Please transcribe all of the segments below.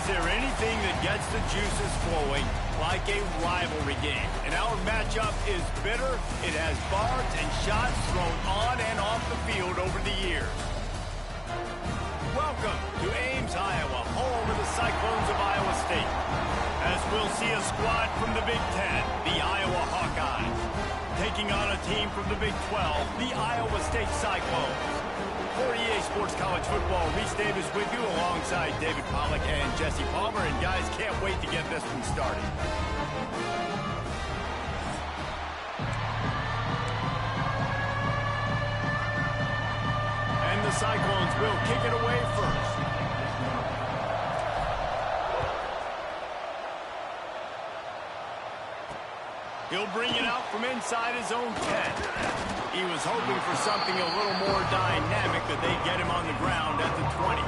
there anything that gets the juices flowing like a rivalry game? And our matchup is bitter. It has barbs and shots thrown on and off the field over the years. Welcome to Ames, Iowa, home of the Cyclones of Iowa State. As we'll see a squad from the Big Ten, the Iowa Hawkeyes, taking on a team from the Big 12, the Iowa State Cyclones. For EA Sports College Football, Reese Davis with you alongside David Pollack and Jesse Palmer. And guys, can't wait to get this one started. And the Cyclones will kick it away first. He'll bring it out from inside his own 10. He was hoping for something a little more dynamic, but they get him on the ground at the 20.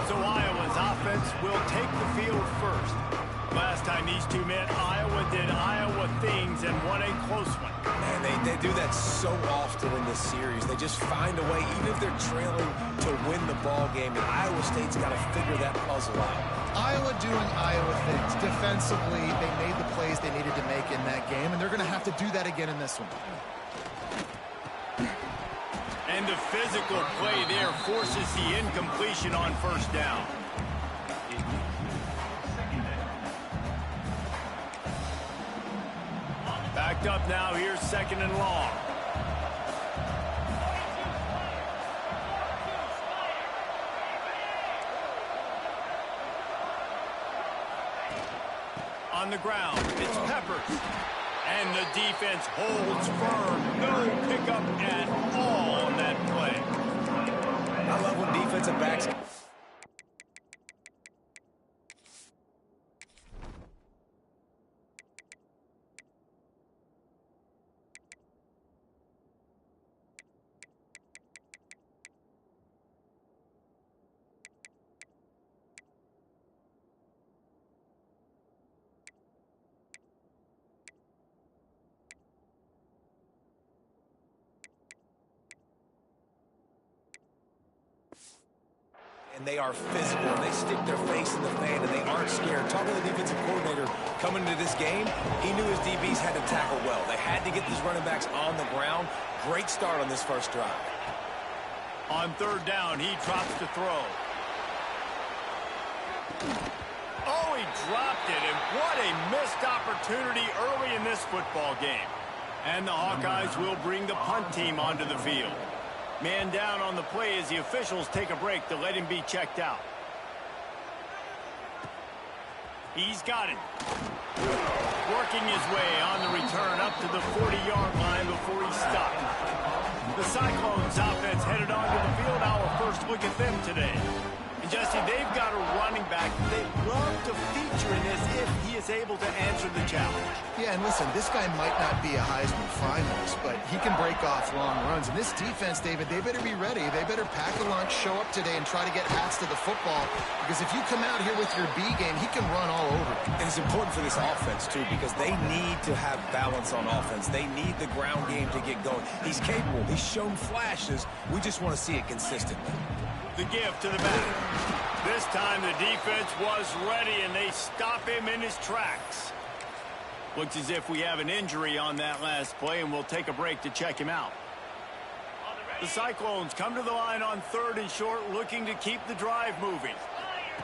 So Iowa's offense will take the field first. Last time these two met, Iowa did Iowa things and won a close one. Man, they do that so often in this series. They just find a way, even if they're trailing, to win the ball game. And Iowa State's got to figure that puzzle out. Iowa doing Iowa things. Defensively, they made the plays they needed to make in that game, and they're going to have to do that again in this one. And the physical play there forces the incompletion on first down. Backed up now, here's second and long. On the ground, it's Peppers. And the defense holds firm. No pickup at all on that play. I love when defensive backs... And they are physical, and they stick their face in the fan, and they aren't scared. Talking to the defensive coordinator coming into this game, he knew his DBs had to tackle well. They had to get these running backs on the ground. Great start on this first drive. On third down, he drops to throw. Oh, he dropped it, and what a missed opportunity early in this football game. And the Hawkeyes will bring the punt team onto the field. Man down on the play as the officials take a break to let him be checked out. He's got it. Working his way on the return up to the 40-yard line before he stopped. The Cyclones offense headed onto the field. Our first look at them today. And Jesse, they've got a running back they love to feature in this if he is able to answer the challenge. Yeah, and listen, this guy might not be a Heisman finalist, but he can break off long runs. And this defense, David, they better be ready. They better pack a lunch, show up today, and try to get hats to the football. Because if you come out here with your B game, he can run all over. And it's important for this offense, too, because they need to have balance on offense. They need the ground game to get going. He's capable. He's shown flashes. We just want to see it consistently. The give to the back. This time the defense was ready, and they stop him in his tracks. Looks as if we have an injury on that last play, and we'll take a break to check him out. The Cyclones come to the line on third and short, looking to keep the drive moving.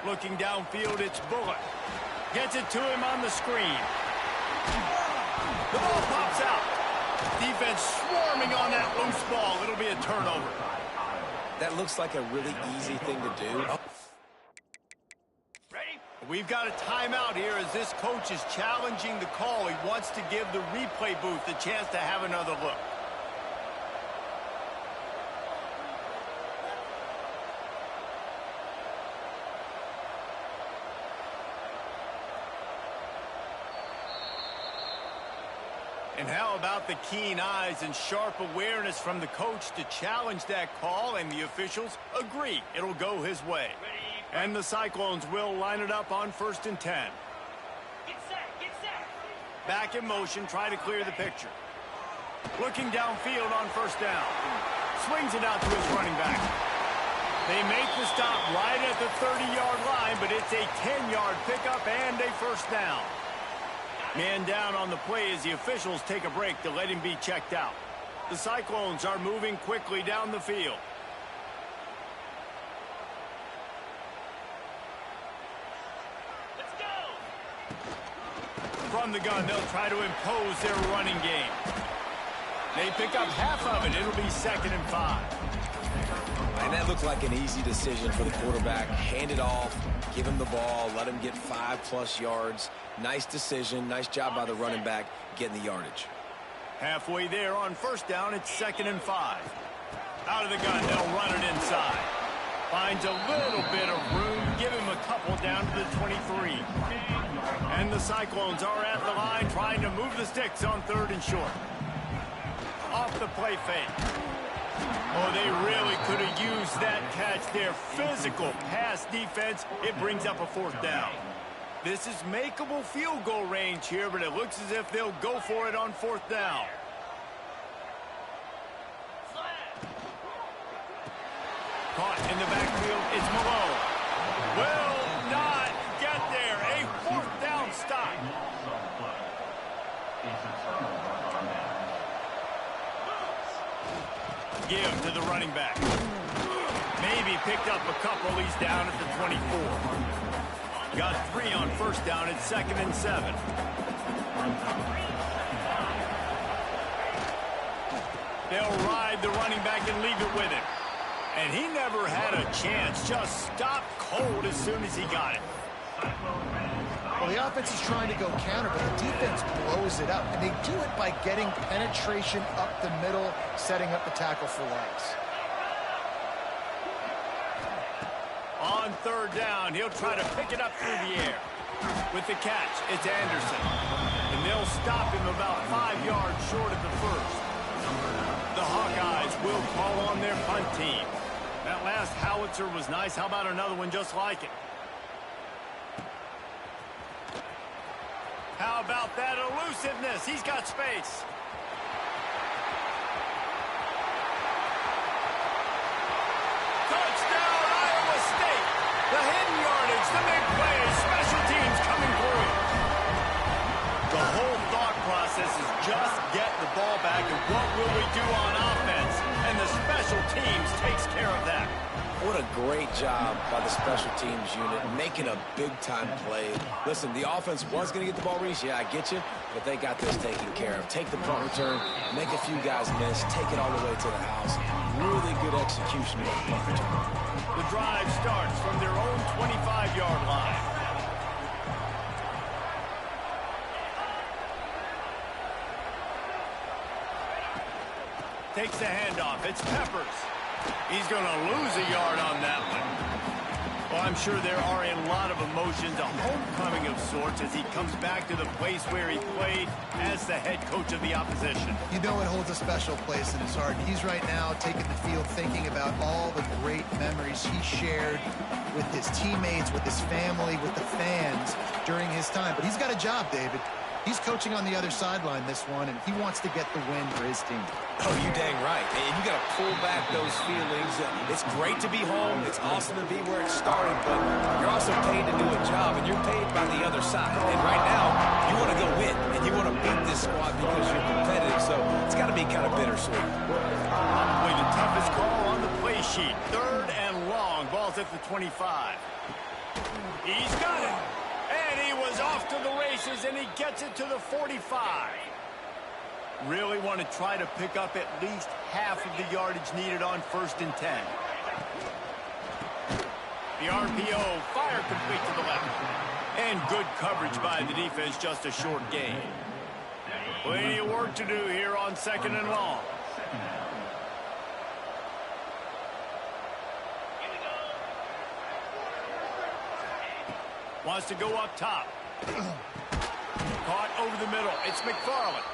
Looking downfield, it's Bullock. Gets it to him on the screen. The ball pops out. Defense swarming on that loose ball. It'll be a turnover. That looks like a really easy thing to do. We've got a timeout here as this coach is challenging the call. He wants to give the replay booth a chance to have another look. And how about the keen eyes and sharp awareness from the coach to challenge that call, and the officials agree it'll go his way. And the Cyclones will line it up on 1st and 10. Get set. Back in motion, try to clear the picture. Looking downfield on 1st down. Swings it out to his running back. They make the stop right at the 30-yard line, but it's a 10-yard pickup and a first down. Man down on the play as the officials take a break to let him be checked out. The Cyclones are moving quickly down the field. Let's go. From the gun, they'll try to impose their running game. They pick up half of it. It'll be 2nd and 5. And that looked like an easy decision for the quarterback. Hand it off, give him the ball, let him get 5+ yards. Nice decision. Nice job by the running back getting the yardage. Halfway there on first down, it's 2nd and 5. Out of the gun, they'll run it inside. Finds a little bit of room, give him a couple down to the 23. And the Cyclones are at the line trying to move the sticks on 3rd and short. Off the play fake. Oh, they really could have used that catch there. Physical pass defense. It brings up a 4th down. This is makeable field goal range here, but it looks as if they'll go for it on 4th down. Caught in the backfield, it's Malone. Will not get there. A 4th down stop. Give to the running back. Maybe picked up a couple. He's down at the 24. Got 3 on first down. It's 2nd and 7. They'll ride the running back and leave it with him. And he never had a chance. Just stopped cold as soon as he got it. Well, the offense is trying to go counter, but the defense blows it up. And they do it by getting penetration up the middle, setting up the tackle for loss. On 3rd down, he'll try to pick it up through the air. With the catch, it's Anderson. And they'll stop him about 5 yards short of the first. The Hawkeyes will call on their punt team. That last howitzer was nice. How about another one just like it? How about that elusiveness? He's got space. Touchdown, Iowa State. The hidden yardage, the big plays, special teams coming through. The whole thought process is just get the ball back and what will we do on offense? And the special teams takes care of that. What a great job by the special teams unit, making a big-time play. Listen, the offense was going to get the ball reached. Yeah, I get you, but they got this taken care of. Take the punt return, make a few guys miss, take it all the way to the house. Really good execution with the punt return. The drive starts from their own 25-yard line. Takes the handoff. It's Peppers. He's going to lose a yard on that one. Well, I'm sure there are a lot of emotions, a homecoming of sorts as he comes back to the place where he played as the head coach of the opposition. You know it holds a special place in his heart. He's right now taking the field thinking about all the great memories he shared with his teammates, with his family, with the fans during his time. But he's got a job, David. He's coaching on the other sideline this one, and he wants to get the win for his team. Oh, you dang right. And you got to pull back those feelings. It's great to be home. It's awesome to be where it started, but you're also paid to do a job, and you're paid by the other side. And right now, you want to go win, and you want to beat this squad because you're competitive, so it's got to be kind of bittersweet. Probably the toughest call on the play sheet. 3rd and long. Ball's at the 25. He's got it. And he was off to the races, and he gets it to the 45. Really want to try to pick up at least half of the yardage needed on 1st and 10. The RPO, fire complete to the left. And good coverage by the defense, just a short gain. Plenty of work to do here on 2nd and long. Wants to go up top. Caught over the middle. It's McFarland.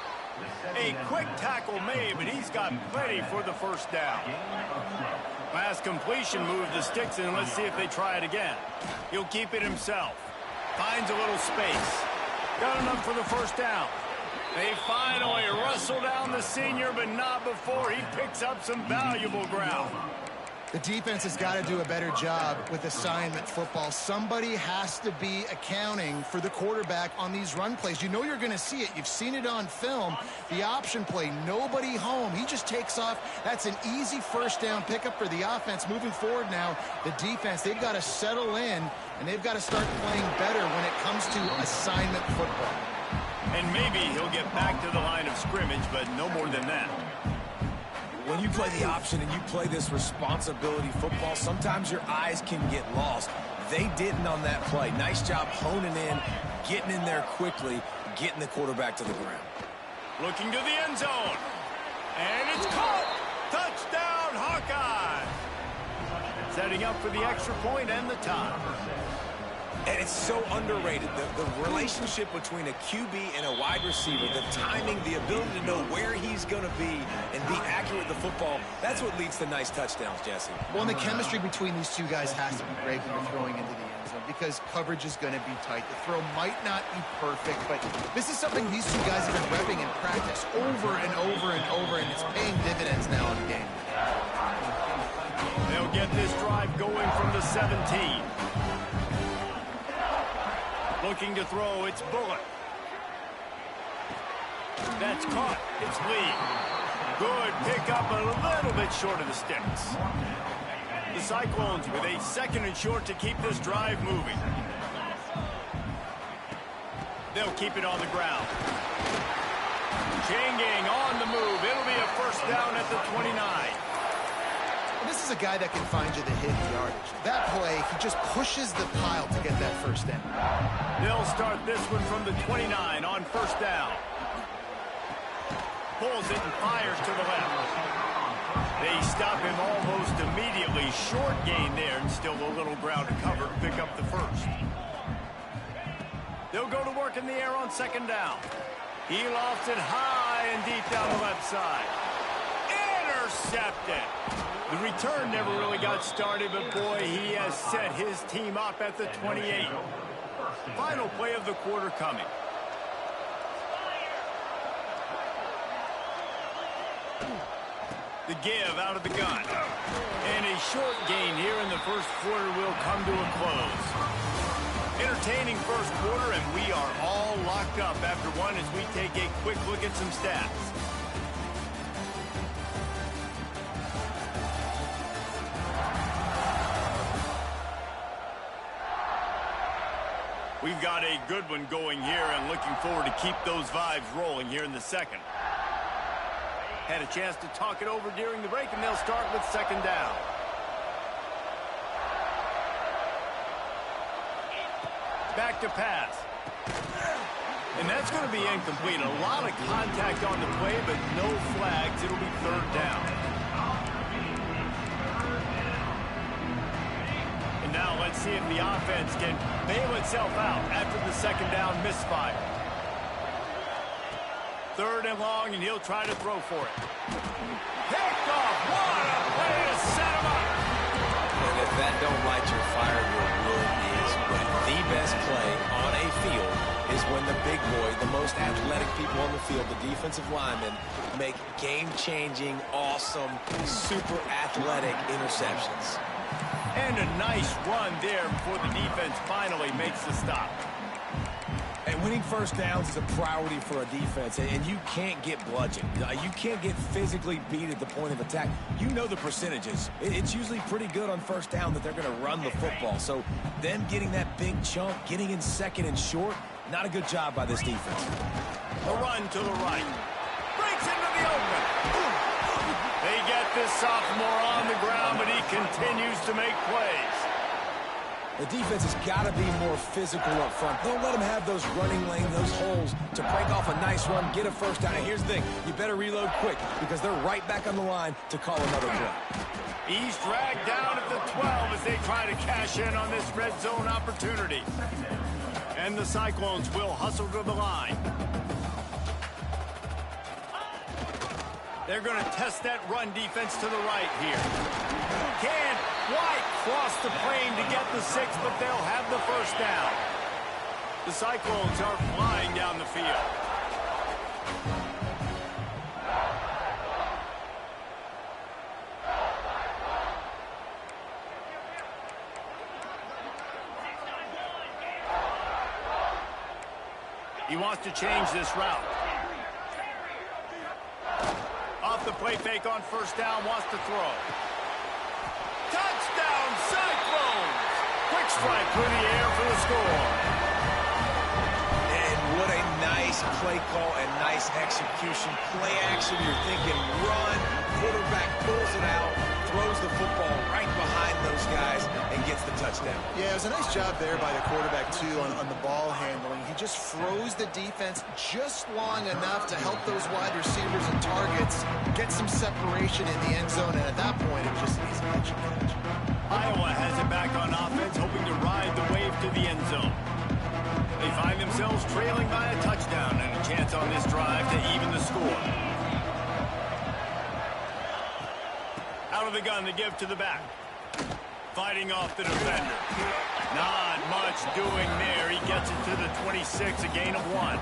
A quick tackle made, but he's got plenty for the first down. Last completion moved the sticks, and let's see if they try it again. He'll keep it himself. Finds a little space. Got enough for the first down. They finally wrestle down the senior, but not before he picks up some valuable ground. The defense has got to do a better job with assignment football. Somebody has to be accounting for the quarterback on these run plays. You know you're going to see it. You've seen it on film. The option play, nobody home. He just takes off. That's an easy first down pickup for the offense. Moving forward now, the defense, they've got to settle in, and they've got to start playing better when it comes to assignment football. And maybe he'll get back to the line of scrimmage, but no more than that. When you play the option and you play this responsibility football, sometimes your eyes can get lost. They didn't on that play. Nice job honing in, getting in there quickly, getting the quarterback to the ground. Looking to the end zone. And it's caught. Touchdown, Hawkeye. Setting up for the extra point and the tie. And it's so underrated. The relationship between a QB and a wide receiver, the timing, the ability to know where he's going to be and be accurate with the football, that's what leads to nice touchdowns, Jesse. Well, and the chemistry between these two guys has to be great when you're throwing into the end zone because coverage is going to be tight. The throw might not be perfect, but this is something these two guys have been repping in practice over and over and over, and it's paying dividends now in the game. They'll get this drive going from the 17. Looking to throw, it's Bullock. That's caught. It's Lee. Good pickup, a little bit short of the sticks. The Cyclones with a 2nd and short to keep this drive moving. They'll keep it on the ground. Changing on the move. It'll be a first down at the 29. This is a guy that can find you the hidden yardage. That play, he just pushes the pile to get that first down. They'll start this one from the 29 on first down. Pulls it and fires to the left. They stop him almost immediately. Short gain there and still a little ground to cover to pick up the first. They'll go to work in the air on 2nd down. He lofts it high and deep down the left side. Intercepted. The return never really got started, but boy, he has set his team up at the 28. Final play of the quarter coming. The give out of the gun. And a short gain here in the first quarter will come to a close. Entertaining first quarter, and we are all locked up after one as we take a quick look at some stats. We've got a good one going here and looking forward to keep those vibes rolling here in the second. Had a chance to talk it over during the break, and they'll start with 2nd down. Back to pass. And that's going to be incomplete. A lot of contact on the play, but no flags. It'll be 3rd down. And now let's see if the offense can bail itself out after the 2nd down misfire. 3rd and long, and he'll try to throw for it. Picked off. What a way to set him up. And if that don't light your fire, your wood is wet. The best play on a field is when the big boy, the most athletic people on the field, the defensive linemen, make game-changing, awesome, super athletic interceptions. And a nice run there before the defense finally makes the stop. And winning first downs is a priority for a defense, and you can't get bludgeoned. You can't get physically beat at the point of attack. You know the percentages. It's usually pretty good on first down that they're going to run the football. So them getting that big chunk, getting in 2nd and short, not a good job by this defense. A run to the right. Breaks into the open. They get this sophomore on the ground, but he continues to make plays. The defense has got to be more physical up front. Don't let them have those running lanes, those holes to break off a nice run, get a first down. And here's the thing, you better reload quick because they're right back on the line to call another play. He's dragged down at the 12 as they try to cash in on this red zone opportunity. And the Cyclones will hustle to the line. They're going to test that run defense to the right here. Can't quite cross the plane to get the 6, but they'll have the first down. The Cyclones are flying down the field. He wants to change this route. Off the play fake on first down, wants to throw. Touchdown, Cyclones! Quick strike through the air for the score. And what a nice play call and nice execution. Play action, you're thinking run. Quarterback pulls it out, throws the football right behind those guys, and gets the touchdown. Yeah, it was a nice job there by the quarterback, too, on the ball handling. He just froze the defense just long enough to help those wide receivers and targets get some separation in the end zone, and at that point, it was just an easy catch. Iowa has it back on offense, hoping to ride the wave to the end zone. They find themselves trailing by a touchdown and a chance on this drive to even the score. Out of the gun to give to the back. Fighting off the defender. Not much doing there. He gets it to the 26, a gain of 1.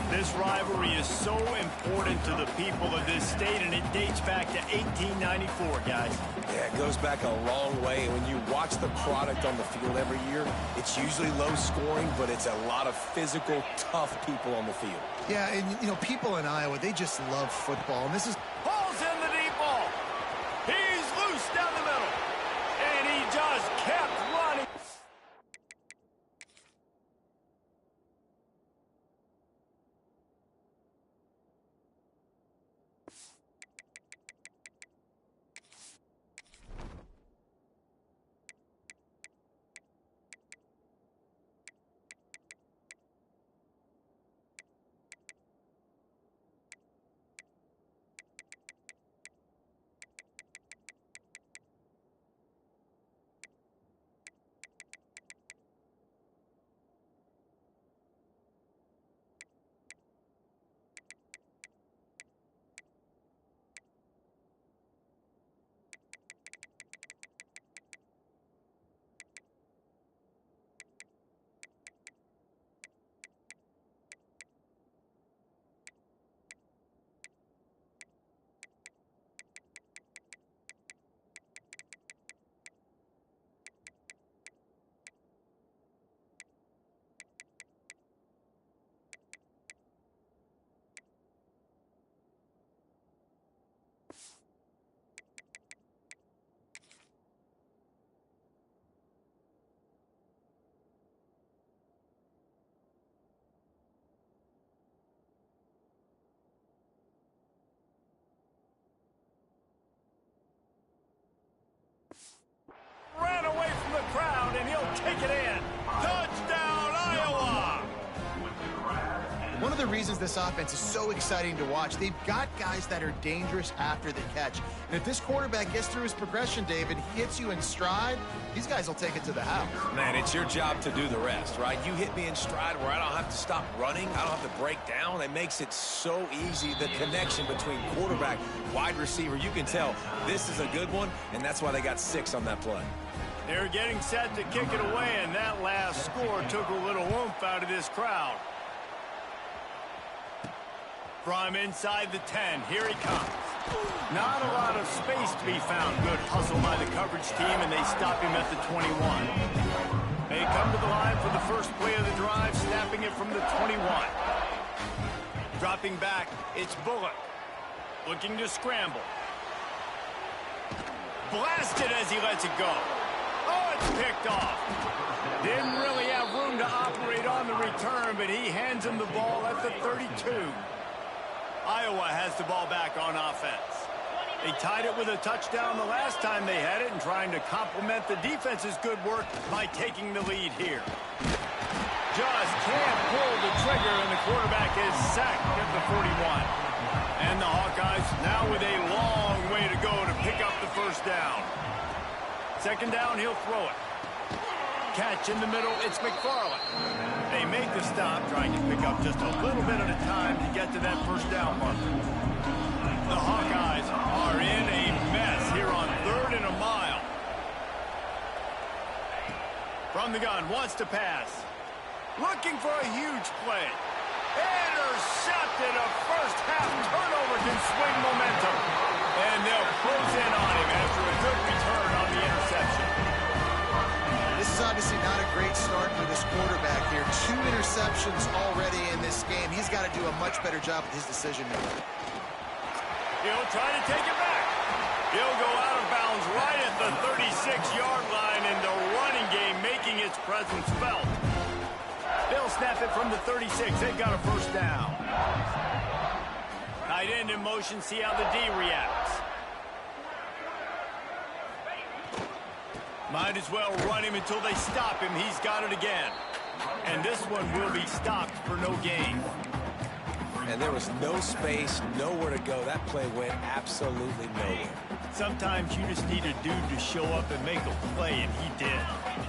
This rivalry is so important to the people of this state, and it dates back to 1894, guys. Yeah, it goes back a long way. When you watch the product on the field every year, it's usually low scoring, but it's a lot of physical, tough people on the field. Yeah, and, you know, people in Iowa, they just love football, and this is... Pulls in the deep ball. He's loose down the middle. And he just kept running. Ran away from the crowd, and he'll take it in. Touchdown, Iowa! One of the reasons this offense is so exciting to watch, they've got guys that are dangerous after the catch. And if this quarterback gets through his progression, David, hits you in stride, these guys will take it to the house. Man, it's your job to do the rest, right? You hit me in stride where I don't have to stop running. I don't have to break down. It makes it so easy, the connection between quarterback, wide receiver. You can tell this is a good one, and that's why they got 6 on that play. They're getting set to kick it away, and that last score took a little oomph out of this crowd. From inside the 10, here he comes. Not a lot of space to be found. Good hustle by the coverage team, and they stop him at the 21. They come to the line for the first play of the drive, snapping it from the 21. Dropping back, it's Bullock. Looking to scramble. Blasted as he lets it go. Oh, it's picked off. Didn't really have room to operate on the return, but he hands him the ball at the 32. Iowa has the ball back on offense. They tied it with a touchdown the last time they had it, and trying to complement the defense's good work by taking the lead here. Just can't pull the trigger, and the quarterback is sacked at the 41. And the Hawkeyes now with a long way to go to pick up the first down. Second down, he'll throw it. Catch in the middle, it's McFarland. They make the stop, trying to pick up just a little bit at a time to get to that first down marker. The Hawkeyes are in a mess here on 3rd and a mile. From the gun, wants to pass. Looking for a huge play. Intercepted, a first half turnover can swing momentum. And they'll close in on him after a good return on the interception. This is obviously not a great start for this quarterback here. 2 interceptions already in this game. He's got to do a much better job with his decision-making. He'll try to take it back. He'll go out of bounds right at the 36-yard line, and the running game making its presence felt. They'll snap it from the 36. They've got a first down. Tight end in motion. See how the D reacts. Might as well run him until they stop him. He's got it again. And this one will be stopped for no gain. And there was no space, nowhere to go. That play went absolutely nowhere. Sometimes you just need a dude to show up and make a play, and he did.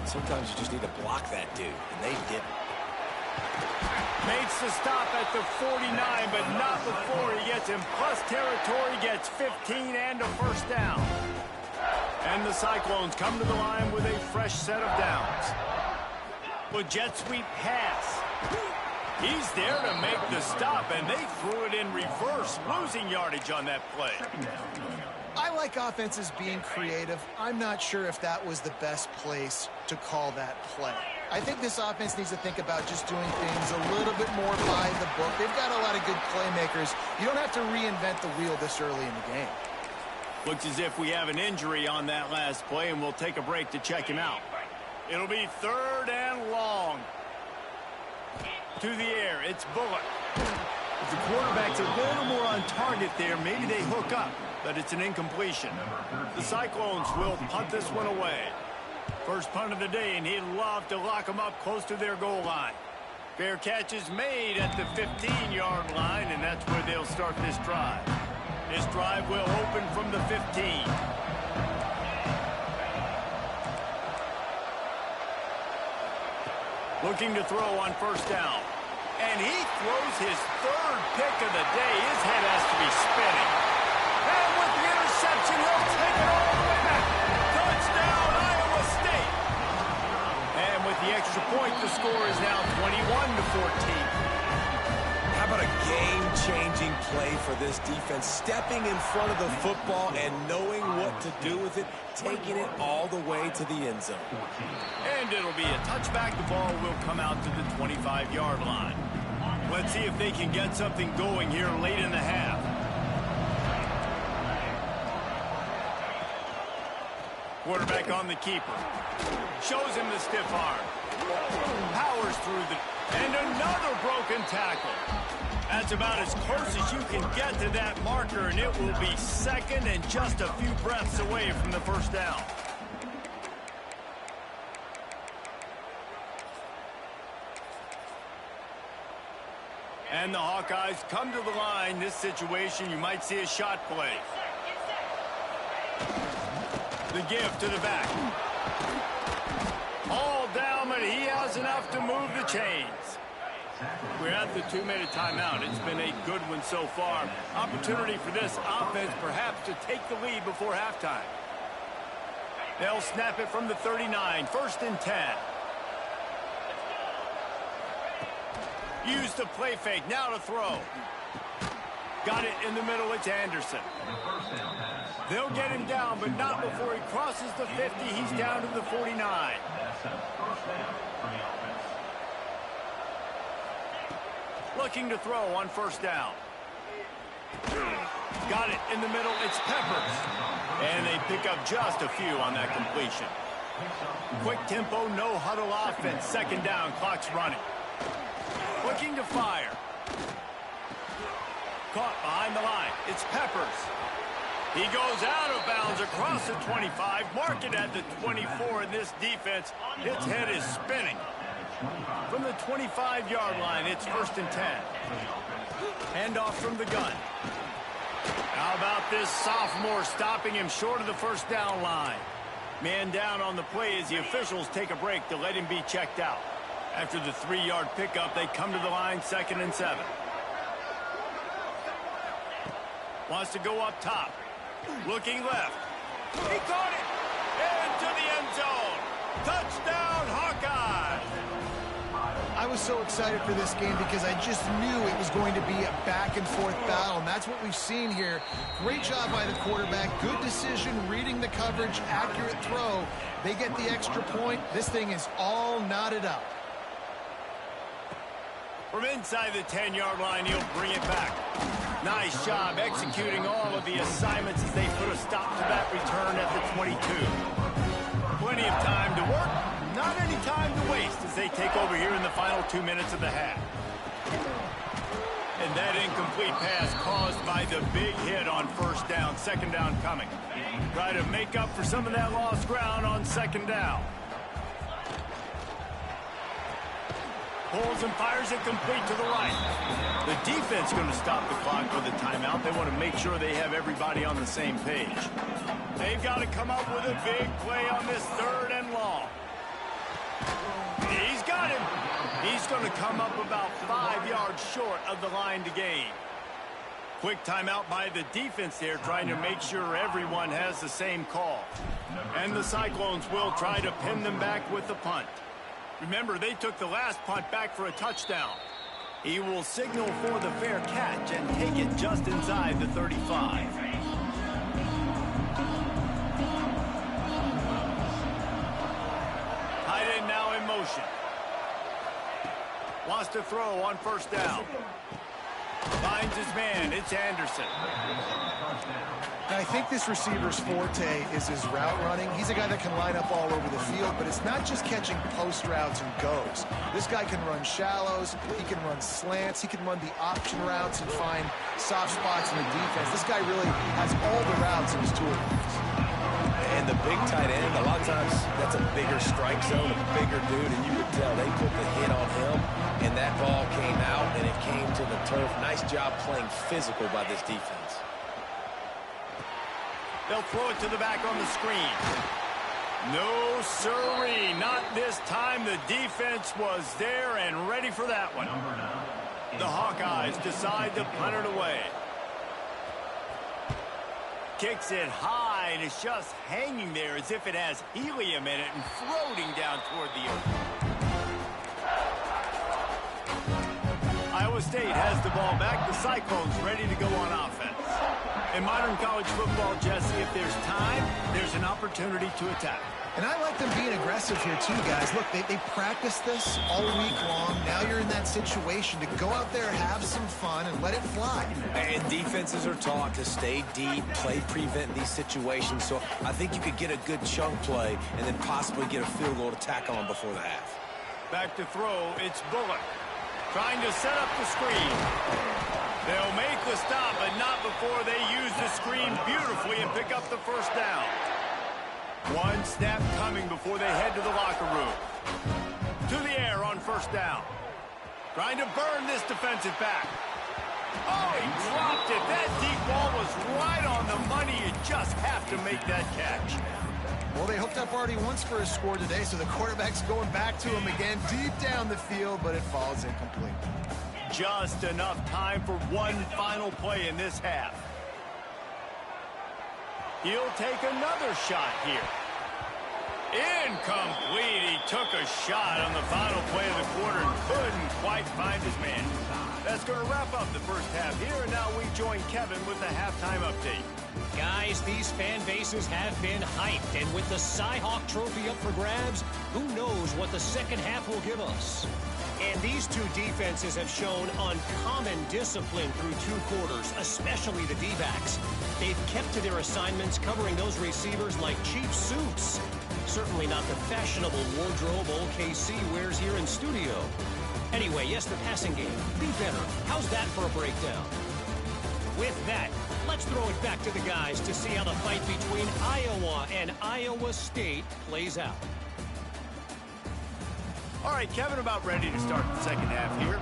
Sometimes you just need to block that dude, and they didn't. Makes the stop at the 49, but not before he gets in plus territory, gets 15 and a first down. And the Cyclones come to the line with a fresh set of downs. With jet sweep pass. He's there to make the stop, and they threw it in reverse, losing yardage on that play. I like offenses being creative. I'm not sure if that was the best place to call that play. I think this offense needs to think about just doing things a little bit more by the book. They've got a lot of good playmakers. You don't have to reinvent the wheel this early in the game. Looks as if we have an injury on that last play, and we'll take a break to check him out. It'll be 3rd and long. To the air, it's Bullock. If the quarterback's a little more on target there, maybe they hook up, but it's an incompletion. The Cyclones will punt this one away. First punt of the day, and he'd love to lock them up close to their goal line. Fair catch is made at the 15-yard line, and that's where they'll start this drive. This drive will open from the 15. Looking to throw on first down. And he throws his 3rd pick of the day. His head has to be spinning. And with the interception, he'll take it all the way back. Touchdown, Iowa State. And with the extra point, the score is now 21-14. How about a game-changing play for this defense? Stepping in front of the football and knowing what to do with it, taking it all the way to the end zone. And it'll be a touchback. The ball will come out to the 25-yard line. Let's see if they can get something going here late in the half. Quarterback on the keeper. Shows him the stiff arm. Powers through the... And another broken tackle. That's about as close as you can get to that marker, and it will be 2nd and just a few breaths away from the first down. And the Hawkeyes come to the line. This situation, you might see a shot play. The give to the back. All down, but he has enough to move the chains. We're at the 2-minute timeout. It's been a good one so far. Opportunity for this offense perhaps to take the lead before halftime. They'll snap it from the 39. 1st and 10. Use the play fake. Now to throw. Got it in the middle. It's Anderson. They'll get him down, but not before he crosses the 50. He's down to the 49. Looking to throw on first down. Got it in the middle. It's Peppers. And they pick up just a few on that completion. Quick tempo, no huddle offense. 2nd down, clock's running. Looking to fire. Caught behind the line. It's Peppers. He goes out of bounds across the 25. Mark it at the 24, and this defense, its head is spinning. From the 25-yard line, it's 1st and 10. Handoff from the gun. How about this sophomore stopping him short of the first down line? Man down on the play as the officials take a break to let him be checked out. After the 3-yard pickup, they come to the line, 2nd and 7. Wants to go up top. Looking left. He caught it. Into the end zone. Touchdown, Hawkeyes. I was so excited for this game because I just knew it was going to be a back-and-forth battle, and that's what we've seen here. Great job by the quarterback. Good decision, reading the coverage, accurate throw. They get the extra point. This thing is all knotted up. From inside the 10-yard line, he'll bring it back. Nice job executing all of the assignments as they put a stop to that return at the 22. Plenty of time to work, not any time to waste as they take over here in the final 2 minutes of the half. And that incomplete pass caused by the big hit on first down, second down coming. Try to make up for some of that lost ground on second down. Pulls and fires it complete to the right. The defense going to stop the clock with a timeout. They want to make sure they have everybody on the same page. They've got to come up with a big play on this 3rd and long. He's got him. He's going to come up about 5 yards short of the line to gain. Quick timeout by the defense there, trying to make sure everyone has the same call. And the Cyclones will try to pin them back with the punt. Remember, they took the last punt back for a touchdown. He will signal for the fair catch and take it just inside the 35. Tight end now in motion. Wants to throw on first down. Finds his man. It's Anderson. I think this receiver's forte is his route running. He's a guy that can line up all over the field, but it's not just catching post routes and goes. This guy can run shallows, he can run slants, he can run the option routes and find soft spots in the defense. This guy really has all the routes in his toolbox. And the big tight end, a lot of times that's a bigger strike zone, a bigger dude, and you could tell they put the hit on him, and that ball came out, and it came to the turf. Nice job playing physical by this defense. They'll throw it to the back on the screen. No, sirree, not this time. The defense was there and ready for that one. The Hawkeyes decide to punt it away. Kicks it high, and it's just hanging there as if it has helium in it and floating down toward the earth. Iowa State has the ball back. The Cyclones ready to go on offense. In modern college football, Jesse, if there's time, there's an opportunity to attack. And I like them being aggressive here too, guys. Look, they practiced this all week long. Now you're in that situation to go out there, have some fun, and let it fly. And defenses are taught to stay deep, play prevent these situations. So I think you could get a good chunk play and then possibly get a field goal to tack on before the half. Back to throw, it's Bullock. Trying to set up the screen. They'll make the stop, but not before they use the screen beautifully and pick up the first down. One snap coming before they head to the locker room. To the air on first down. Trying to burn this defensive back. Oh, he dropped it. That deep ball was right on the money. You just have to make that catch. Well, they hooked up already once for a score today, so the quarterback's going back to him again deep down the field, but it falls incomplete. Just enough time for one final play in this half. He'll take another shot here. Incomplete. He took a shot on the final play of the quarter and couldn't quite find his man. That's going to wrap up the first half here, and now we join Kevin with the halftime update. Guys, these fan bases have been hyped, and with the Cy-Hawk Trophy up for grabs, who knows what the second half will give us. And these two defenses have shown uncommon discipline through 2 quarters, especially the D-backs. They've kept to their assignments, covering those receivers like cheap suits. Certainly not the fashionable wardrobe OKC wears here in studio. Anyway, yes, the passing game. Be better. How's that for a breakdown? With that, let's throw it back to the guys to see how the fight between Iowa and Iowa State plays out. All right, Kevin, about ready to start the second half here.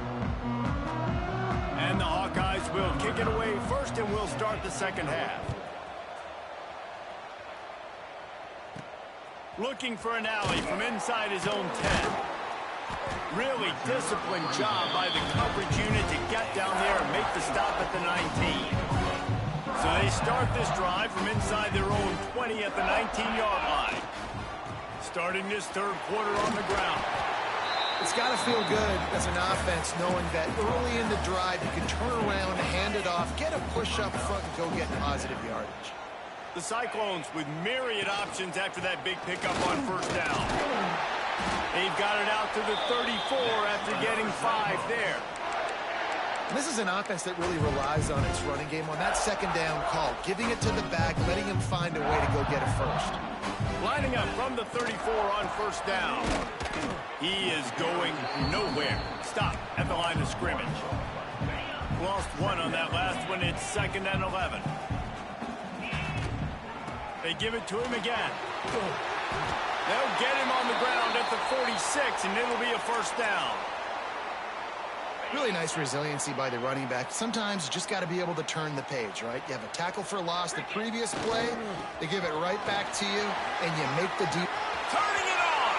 And the Hawkeyes will kick it away first, and we'll start the second half. Looking for an alley from inside his own 10. Really disciplined job by the coverage unit to get down there and make the stop at the 19. So they start this drive from inside their own 20 at the 19-yard line. Starting this third quarter on the ground. It's got to feel good as an offense knowing that early in the drive you can turn around, hand it off, get a push up front, and go get positive yardage. The Cyclones with myriad options after that big pickup on first down. They've got it out to the 34 after getting 5 there. This is an offense that really relies on its running game on that second down call, giving it to the back, letting him find a way to go get a first. Lining up from the 34 on first down. He is going nowhere. Stop at the line of scrimmage. Lost 1 on that last one. It's 2nd and 11. They give it to him again. They'll get him on the ground at the 46, and it'll be a first down. Really nice resiliency by the running back. Sometimes you just got to be able to turn the page, right? You have a tackle for loss the previous play. They give it right back to you, and you make the deep. Turning it on!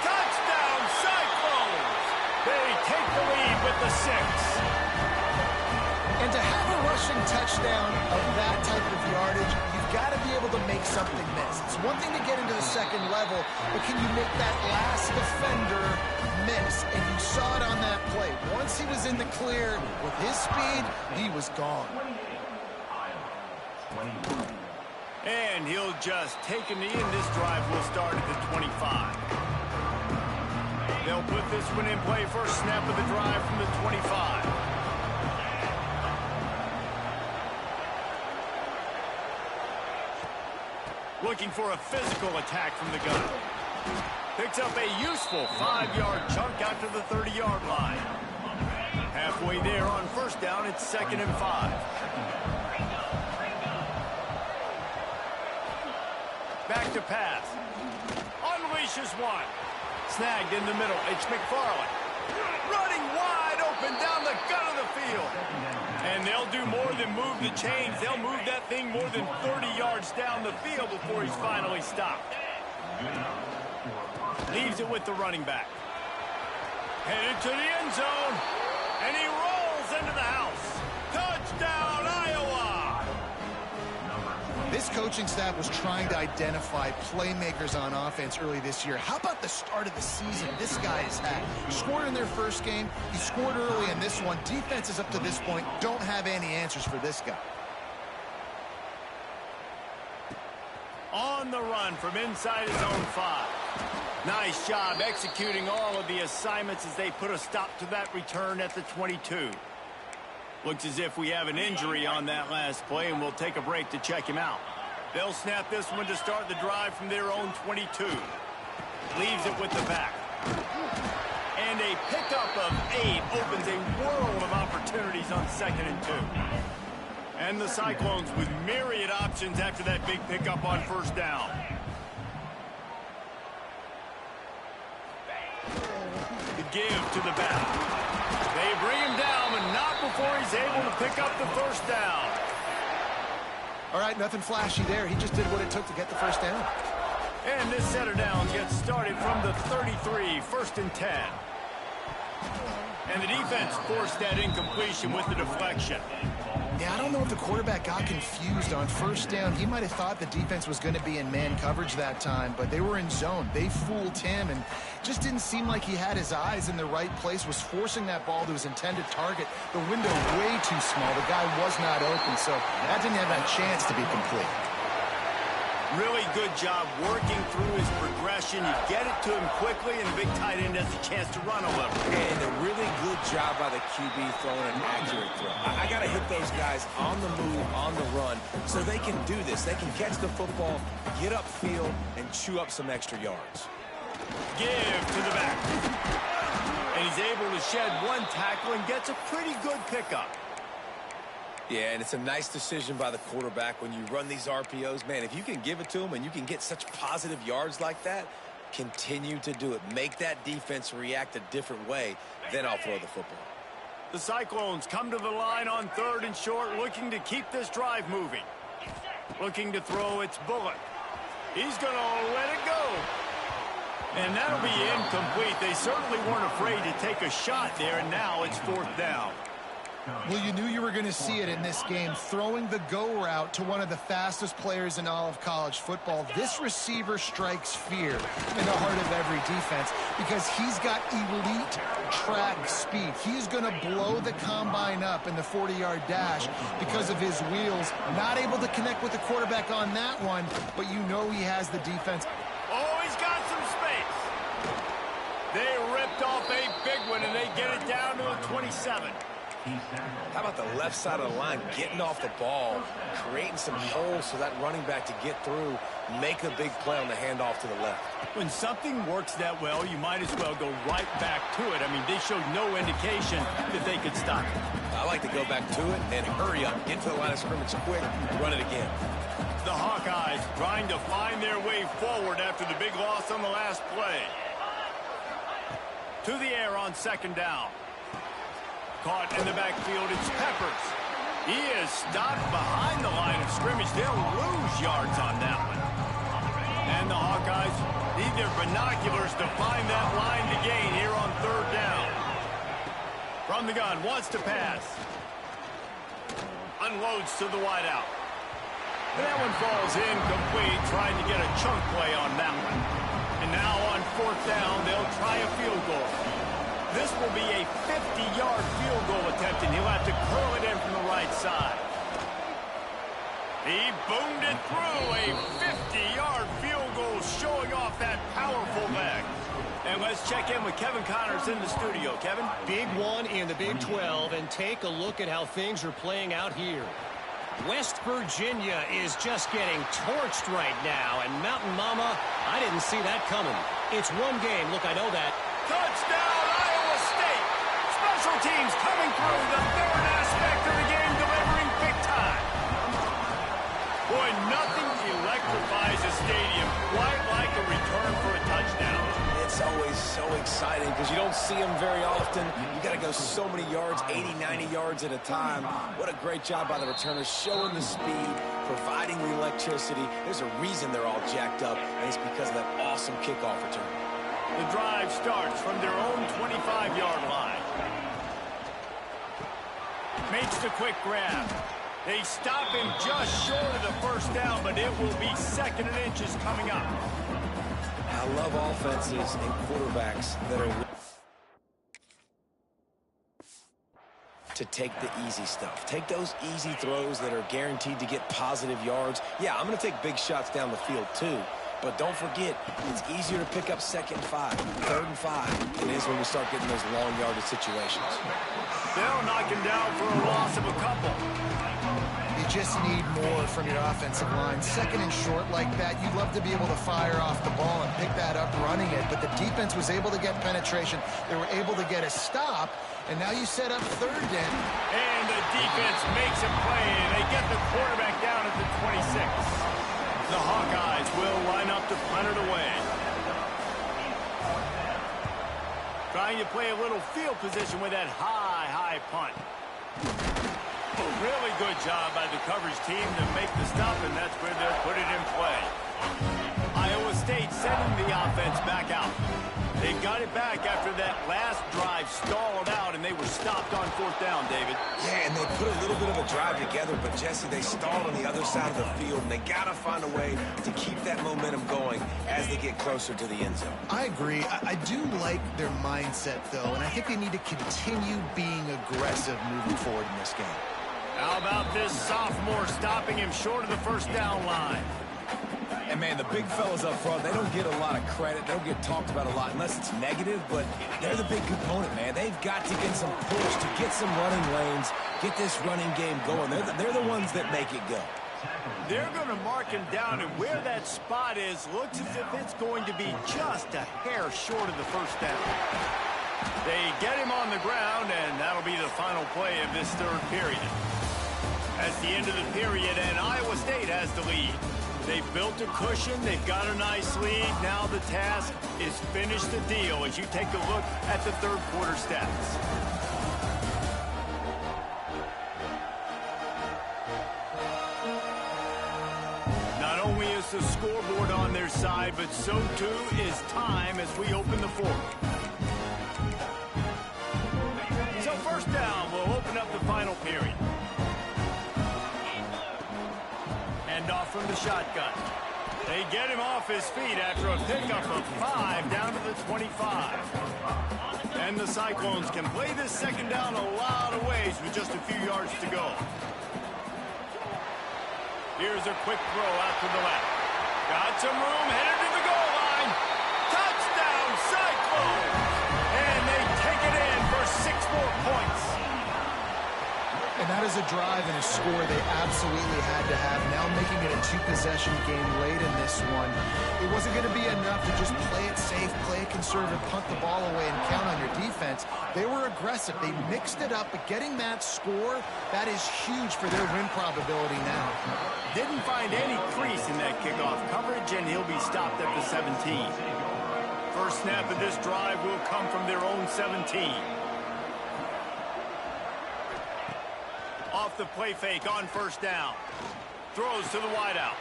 Touchdown, Cyclones! They take the lead with the 6. And to have a rushing touchdown of that type of yardage, you've got to be able to make something miss. It's one thing to get into the second level, but can you make that last defender miss? And you saw it on that play. Once he was in the clear with his speed, he was gone. And he'll just take a knee, and this drive will start at the 25. They'll put this one in play first snap of the drive from the 25. Looking for a physical attack from the gun. Picks up a useful 5-yard chunk out to the 30-yard line. Halfway there on first down, it's 2nd and 5. Back to pass. Unleashes one. Snagged in the middle. It's McFarland. Running wide open down the gut of the field. And they'll do more than move the chains. They'll move that thing more than 30 yards down the field before he's finally stopped. Leaves it with the running back. Headed to the end zone. And he rolls into the house. Touchdown, Iowa! This coaching staff was trying to identify playmakers on offense early this year. How about the start of the season this guy has had? He scored in their first game. He scored early in this one. Defenses up to this point don't have any answers for this guy. On the run from inside his own 5. Nice job executing all of the assignments as they put a stop to that return at the 22. Looks as if we have an injury on that last play, and we'll take a break to check him out. They'll snap this one to start the drive from their own 22. Leaves it with the back. And a pickup of 8 opens a world of opportunities on 2nd and 2. And the Cyclones with myriad options after that big pickup on first down. The give to the back. They bring him down, but not before he's able to pick up the first down. All right, nothing flashy there. He just did what it took to get the first down. And this set of downs gets started from the 33, 1st and 10. And the defense forced that incompletion with the deflection. Yeah, I don't know if the quarterback got confused on first down. He might have thought the defense was going to be in man coverage that time, but they were in zone. They fooled him, and just didn't seem like he had his eyes in the right place, was forcing that ball to his intended target. The window way too small. The guy was not open, so that didn't have a chance to be complete. Really good job working through his progression. You get it to him quickly, and the big tight end has a chance to run a little. And a really good job by the QB throwing an accurate throw. I got to hit those guys on the move, on the run, so they can do this. They can catch the football, get upfield, and chew up some extra yards. Give to the back. And he's able to shed one tackle and gets a pretty good pickup. Yeah, and it's a nice decision by the quarterback when you run these RPOs. Man, if you can give it to him and you can get such positive yards like that, continue to do it. Make that defense react a different way, then I'll throw the football. The Cyclones come to the line on 3rd and short, looking to keep this drive moving. Looking to throw its bullet. He's going to let it go. And that'll be incomplete. They certainly weren't afraid to take a shot there, and now it's 4th down. Well, you knew you were going to see it in this game, throwing the go route to one of the fastest players in all of college football. This receiver strikes fear in the heart of every defense because he's got elite track speed. He's going to blow the combine up in the 40-yard dash because of his wheels. Not able to connect with the quarterback on that one, but you know he has the defense. Oh, he's got some space. They ripped off a big one, and they get it down to a 27. How about the left side of the line getting off the ball, creating some holes for that running back to get through, make a big play on the handoff to the left. When something works that well, you might as well go right back to it. I mean, they showed no indication that they could stop it. I like to go back to it and hurry up, get to the line of scrimmage quick, run it again. The Hawkeyes trying to find their way forward after the big loss on the last play. To the air on second down. Caught in the backfield, it's Peppers. He is stopped behind the line of scrimmage. They'll lose yards on that one. And the Hawkeyes need their binoculars to find that line to gain here on third down. From the gun, wants to pass. Unloads to the wideout. And that one falls incomplete, trying to get a chunk play on that one. And now on fourth down, they'll try a field goal. This will be a 50-yard field goal attempt, and he'll have to curl it in from the right side. He boomed it through. A 50-yard field goal showing off that powerful leg. And let's check in with Kevin Connors in the studio. Kevin? Big one in the Big 12, and take a look at how things are playing out here. West Virginia is just getting torched right now, and Mountain Mama, I didn't see that coming. It's one game. Look, I know that. Touchdown, Iowa State! Special teams coming through, the third aspect of the game, delivering big time. Boy, nothing electrifies a stadium quite like a return for a touchdown. It's always so exciting because you don't see them very often. You got to go so many yards, 80, 90 yards at a time. What a great job by the returners, showing the speed, providing the electricity. There's a reason they're all jacked up, and it's because of that awesome kickoff return. The drive starts from their own 25-yard line. Makes the quick grab. They stop him just short of the first down, but it will be second and inches coming up. I love offenses and quarterbacks that are to take the easy stuff. Take those easy throws that are guaranteed to get positive yards. Yeah, I'm going to take big shots down the field too. But don't forget, it's easier to pick up second and 5, third and 5 than it is when we start getting those long yardage situations. They'll knock him down for a loss of a couple. You just need more from your offensive line. Second and short like that, you'd love to be able to fire off the ball and pick that up running it, but the defense was able to get penetration. They were able to get a stop, and now you set up third down. And the defense makes a play, and they get the quarterback down at the 26. The Hawkeyes will line up to punt it away. Trying to play a little field position with that high punt. A really good job by the coverage team to make the stop, and that's where they'll put it in play. Iowa State sending the offense back out. They got it back after that last drive stalled out, and they were stopped on fourth down, David. Yeah, and they put a little bit of a drive together, but, Jesse, they stalled on the other side of the field, and they got to find a way to keep that momentum going as they get closer to the end zone. I agree. I do like their mindset, though, and I think they need to continue being aggressive moving forward in this game. How about this sophomore stopping him short of the first down line? And, man, the big fellas up front, they don't get a lot of credit. They don't get talked about a lot unless it's negative, but they're the big component, man. They've got to get some push to get some running lanes, get this running game going. They're the ones that make it go. They're going to mark him down, and where that spot is looks as if it's going to be just a hair short of the first down. They get him on the ground, and that'll be the final play of this third period. That's the end of the period, and Iowa State has the lead. They've built a cushion. They've got a nice lead. Now the task is finish the deal as you take a look at the third quarter stats. Not only is the scoreboard on their side, but so too is time as we open the fourth. So first down, we'll open up the final handoff from the shotgun. They get him off his feet after a pickup of 5 down to the 25. And the Cyclones can play this second down a lot of ways with just a few yards to go. Here's a quick throw out to the left. Got some room, headed to the goal line. Touchdown, Cyclones! And they take it in for 6 more points. And that is a drive and a score they absolutely had to have. Now making it a 2-possession game late in this one. It wasn't going to be enough to just play it safe, play it conservative, punt the ball away, and count on your defense. They were aggressive. They mixed it up, but getting that score, that is huge for their win probability now. Didn't find any crease in that kickoff coverage, and he'll be stopped at the 17. First snap of this drive will come from their own 17. Off the play fake on first down. Throws to the wideout.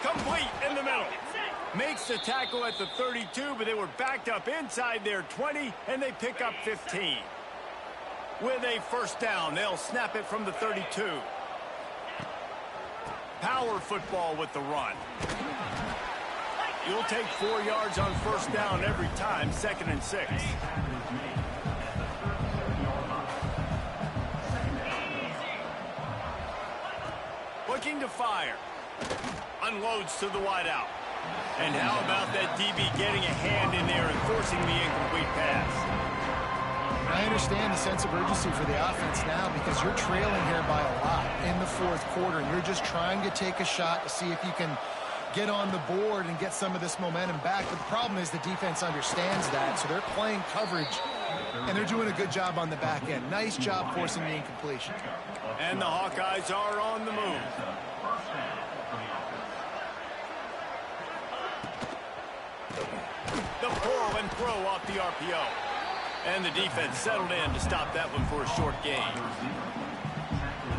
Complete in the middle. Makes the tackle at the 32, but they were backed up inside their 20, and they pick up 15. With a first down, they'll snap it from the 32. Power football with the run. You'll take 4 yards on first down every time, 2nd and 6. Looking to fire. Unloads to the wideout. And how about that DB getting a hand in there and forcing the incomplete pass? I understand the sense of urgency for the offense now because you're trailing here by a lot in the 4th quarter, and you're just trying to take a shot to see if you can get on the board and get some of this momentum back. But the problem is the defense understands that, so they're playing coverage, and they're doing a good job on the back end. Nice job forcing the incompletion. And the Hawkeyes are on the move. The pull and throw off the RPO. And the defense settled in to stop that one for a short gain.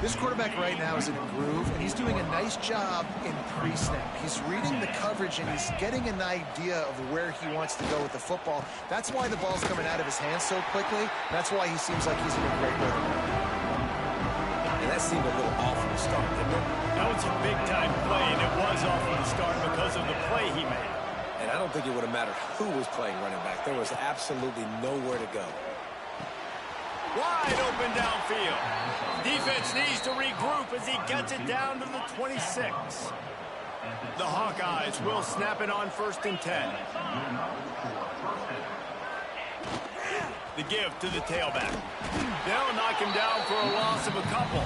This quarterback right now is in a groove, and he's doing a nice job in pre-snap. He's reading the coverage, and he's getting an idea of where he wants to go with the football. That's why the ball's coming out of his hands so quickly. That's why he seems like he's in a great rhythm. And that seemed a little off from the start, didn't it? That was a big-time play, and it was off from the start because of the play he made. And I don't think it would have mattered who was playing running back. There was absolutely nowhere to go. Wide open downfield. Defense needs to regroup as he gets it down to the 26. The Hawkeyes will snap it on 1st and 10. The give to the tailback. They'll knock him down for a loss of a couple.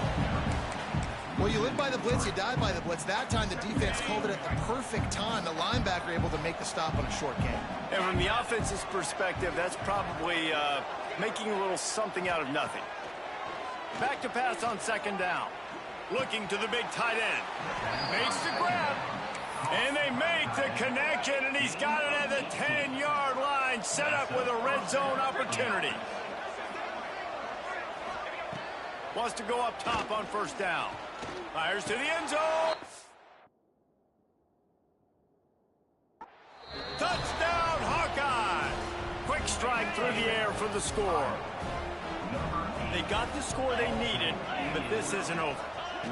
Well, you live by the blitz, you die by the blitz. That time the defense called it at the perfect time. The linebacker able to make the stop on a short gain. And from the offense's perspective, that's probably making a little something out of nothing. Back to pass on 2nd down. Looking to the big tight end. Makes the grab. And they make the connection, and he's got it at the 10-yard line. Set up with a red zone opportunity. Wants to go up top on 1st down. Fires to the end zone. Touchdown, Hawkeye! Quick strike through the air for the score. They got the score they needed, but this isn't over.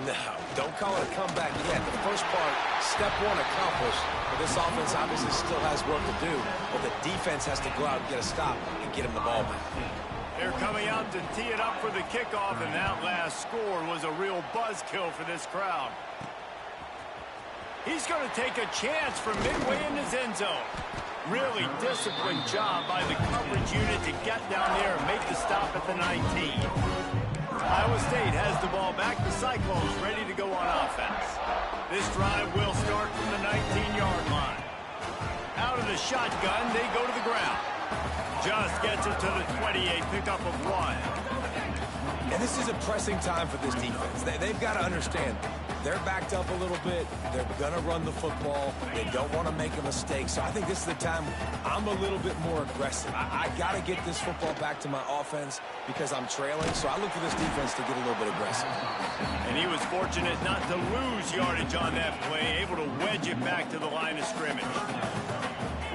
No, don't call it a comeback yet. The first part, step 1 accomplished. But this offense obviously still has work to do. But the defense has to go out and get a stop and get him the ball back. They're coming out to tee it up for the kickoff, and that last score was a real buzzkill for this crowd. He's going to take a chance from midway in his end zone. Really disciplined job by the coverage unit to get down there and make the stop at the 19. Iowa State has the ball back. The Cyclones ready to go on offense. This drive will start from the 19-yard line. Out of the shotgun, they go to the ground. Just gets it to the 28, pickup of 1. And this is a pressing time for this defense. They've got to understand, they're backed up a little bit. They're going to run the football. They don't want to make a mistake. So I think this is the time I'm a little bit more aggressive. I got to get this football back to my offense because I'm trailing. So I look for this defense to get a little bit aggressive. And he was fortunate not to lose yardage on that play, able to wedge it back to the line of scrimmage.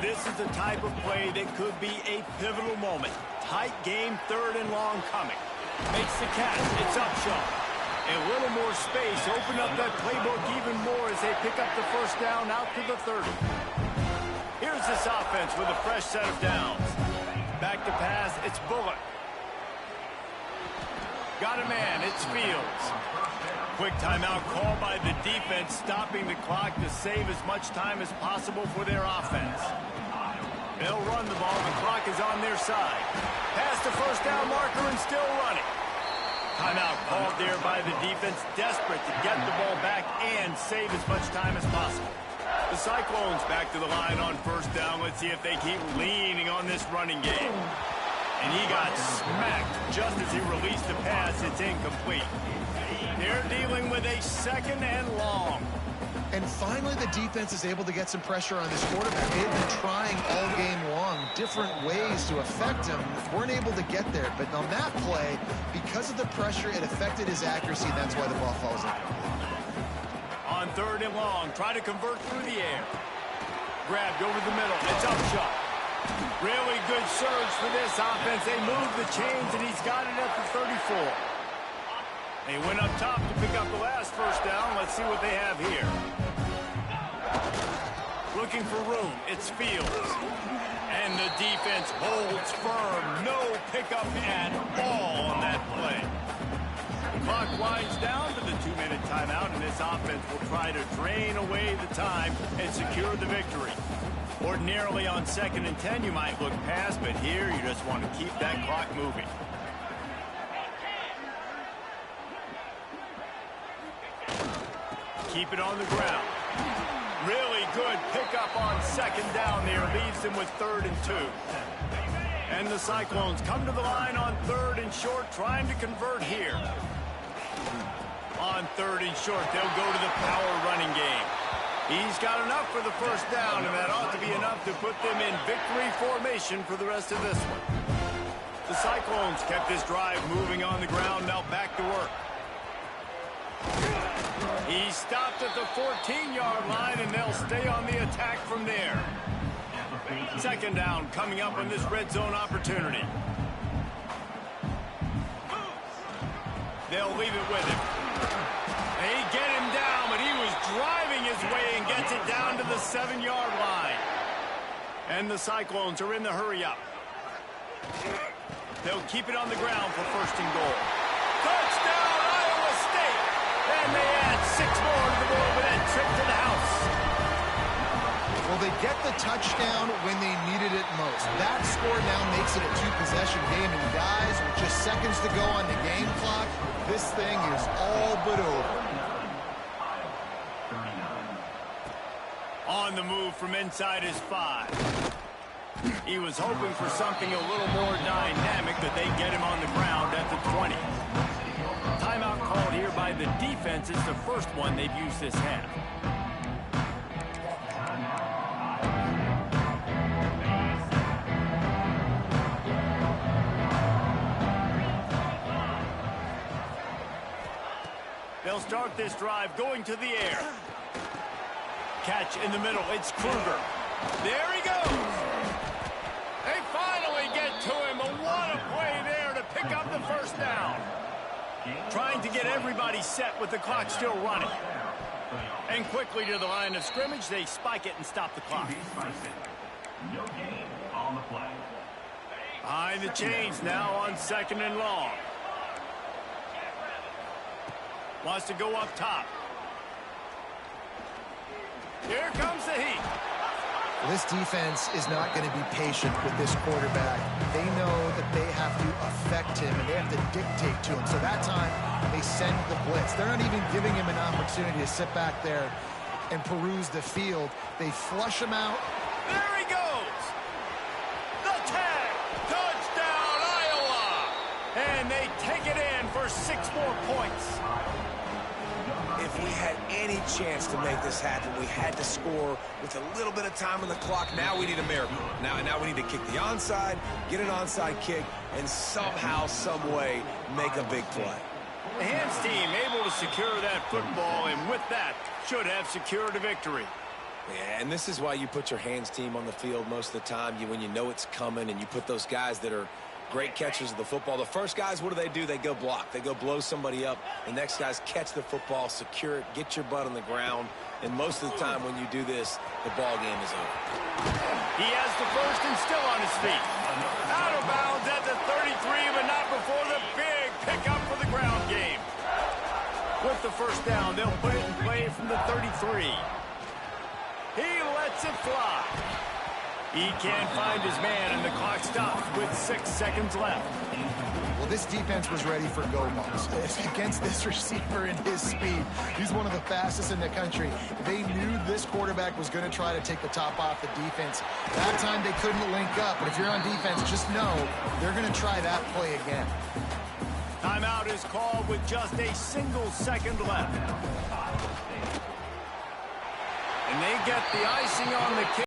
This is the type of play that could be a pivotal moment. Tight game, 3rd and long coming. Makes the catch. It's Upshaw. A little more space. Open up that playbook even more as they pick up the first down out to the 30. Here's this offense with a fresh set of downs. Back to pass, it's Bullock. Got a man, it's Fields. Quick timeout call by the defense, stopping the clock to save as much time as possible for their offense. They'll run the ball, the clock is on their side. Past the first down marker and still running. Timeout called there by the defense, desperate to get the ball back and save as much time as possible. The Cyclones back to the line on first down. Let's see if they keep leaning on this running game. And he got smacked just as he released the pass. It's incomplete. They're dealing with a second and long. And finally, the defense is able to get some pressure on this quarterback. They've been trying all game long different ways to affect him. Weren't able to get there. But on that play, because of the pressure, it affected his accuracy. And that's why the ball falls in. On third and long, try to convert through the air. Grabbed over the middle. It's Upshaw. Really good surge for this offense. They move the chains, and he's got it at the 34. They went up top to pick up the last first down. Let's see what they have here. Looking for room. It's Fields. And the defense holds firm. No pickup at all on that play. The clock winds down to the 2-minute timeout, and this offense will try to drain away the time and secure the victory. Ordinarily on 2nd and 10, you might look past, but here you just want to keep that clock moving. Keep it on the ground. Really good pickup on second down there. Leaves them with 3rd and 2. And the Cyclones come to the line on 3rd and short, trying to convert here. On 3rd and short, they'll go to the power running game. He's got enough for the first down, and that ought to be enough to put them in victory formation for the rest of this one. The Cyclones kept this drive moving on the ground, now back to work. He stopped at the 14-yard line, and they'll stay on the attack from there. Second down coming up on this red zone opportunity. They'll leave it with him. They get him down, but he was driving his way and gets it down to the 7-yard line. And the Cyclones are in the hurry-up. They'll keep it on the ground for 1st and goal. Touchdown, Iowa State! And they add 6 more to the board with that trip to the house. Well, they get the touchdown when they needed it most. That score now makes it a 2-possession game. And guys, with just seconds to go on the game clock, this thing is all but over. On the move from inside his 5. He was hoping for something a little more dynamic, but they get him on the ground at the 20. Timeout called here by the defense. It's the first one they've used this half. They'll start this drive going to the air. Catch in the middle. It's Kruger. There he goes. They finally get to him. What a play there to pick up the first down. Trying to get everybody set with the clock still running. And quickly to the line of scrimmage, they spike it and stop the clock. Behind the chains now on 2nd and long. Wants to go up top. Here comes the heat. Well, this defense is not going to be patient with this quarterback. They know that they have to affect him and they have to dictate to him. So that time, they send the blitz. They're not even giving him an opportunity to sit back there and peruse the field. They flush him out. There he goes. The tag. Touchdown, Iowa. And they take it in for 6 more points. If we had any chance to make this happen, we had to score with a little bit of time on the clock. Now we need a miracle. Now we need to kick the onside, get an onside kick, and somehow, some way, make a big play. The hands team able to secure that football, and with that, should have secured a victory. Yeah, and this is why you put your hands team on the field most of the time. When you know it's coming, and you put those guys that are Great catchers of the football. The first guys, what do? They go block. They go blow somebody up. The next guys catch the football, secure it, get your butt on the ground. And most of the time when you do this, the ball game is over. He has the first and still on his feet. Out of bounds at the 33, but not before the big pickup for the ground game. With the first down, they'll put it in play from the 33. He lets it fly. He can't find his man, and the clock stops with 6 seconds left. Well, this defense was ready for go balls. Against this receiver and his speed, he's one of the fastest in the country. They knew this quarterback was going to try to take the top off the defense. That time they couldn't link up, but if you're on defense, just know they're going to try that play again. Timeout is called with just a single second left. And they get the icing on the cake.